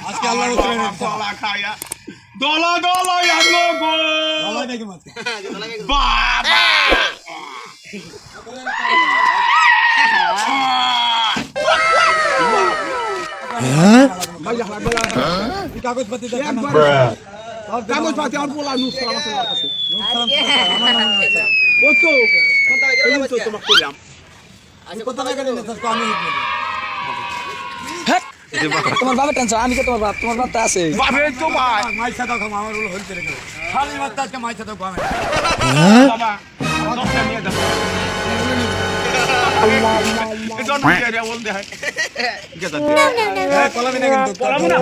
আজকে আল্লাহর উত্তরে দলা খায়া দলা দলা আগলো গো দলা দেখে মাছ বাবা কাগজপাতি কাগজপাতি আর বলা নুস সালাম আছে কত তোমাকে কইলাম কত টাকা দিলে আমি তোমার বাবা টেনশন আমি কে তোমার বাপ তো আছে বাবে তো ভাই মাইছা দাও আমার হলো হইতে রে খালি মাত্র আজকে মাইছা দাও আমি বাবা দশটা নিয়ে দাও এটা নিয়ে রে বল দে হয় গেতা দে এই পলাবি না কিন্তু পলাবো না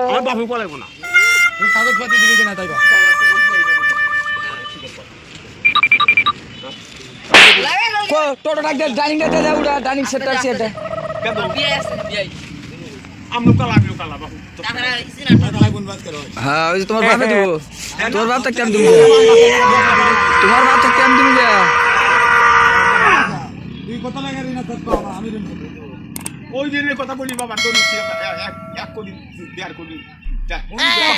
আমার বাপু পলাবো না তুই কাগজপাতি দিবি কিনা তাইবা কো টোটো ডাক দে ডাইনিং দে দে উড়া ডাইনিং সেট আছে এটা কেন বিআই আমলু কালা বাপু তাহলে ইসিনা তাই কোন বাত করো হ্যাঁ ওই যে তোমার বাপে দিব তোমার বাপ তো কেন দিব তোমার বাপ তো কেন দিব তুই কত টাকা ঋণ আছে আমি ঋণ দেব ওই দিনের কথা বলি বাবা তোর এক কোটি 1.5 কোটি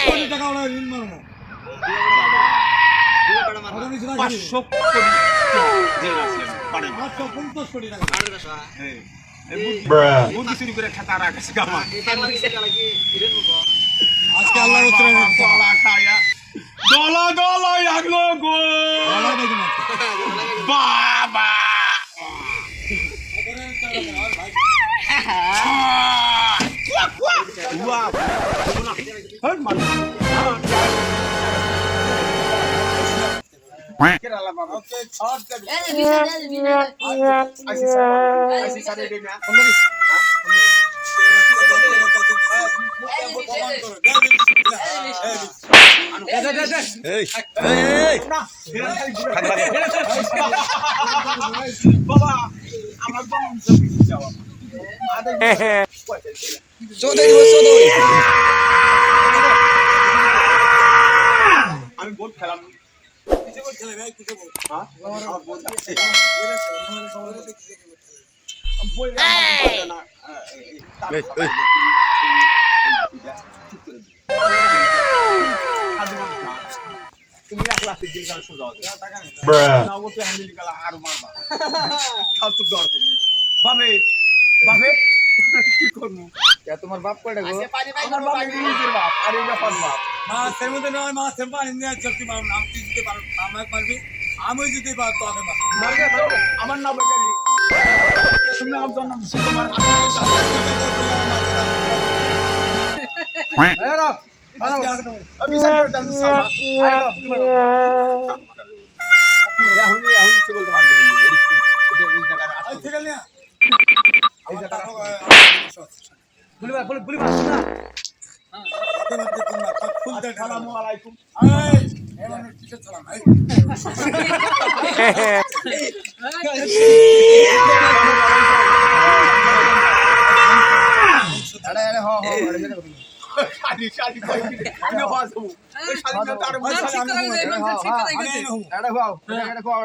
কোটি টাকা ওরা ঋণ মারো না আগামী দিনে 500 কোটি যে আছে পারে 50 কোটি টাকা হ্যাঁ বুদ্ধি শুরু করে খাতা রাখছে গামা আজকে আল্লাহর উত্তরে দলা খায়া দলা দলা আগলো গো দলা দেখে মাছ বাবা Wow. Hớt mặt. Kerala baba. Okay, short ka. Asi sare de na. Kondori. Baba, আমার বন্ধু সব যাওয়া। আমি বল খেলাম তুমি এক লাখ দিন কাল সোজা না ও তো হ্যান্ডেল কাল আর মারবা খাও তো দর বাবে বাবে কি করব তোমার বাপ কয়টা গো আমার বাবা নিজের বাপ আর এই বাপ বাপ মাছের মধ্যে নয় মাছের পানি নিয়ে চলতে পারো না তুই যদি পারো আমাকে পারবি আমি যদি পারো তোকে মারবে আমার নাম বেকারি তুমি নাম তো নাম তোমার এরা আমি সাইড করতে সামা এখন কি বলতে পারবে এই জায়গা আছে ঠিক আছে না এই জায়গা বলি না আসসালামু আলাইকুম এই মানে ঠিক আছে সালাম আরে হ শালি শালি কই আমি হাসু এই শালি না তার মধ্যে ঠিক করে এটা খাও এটা খাও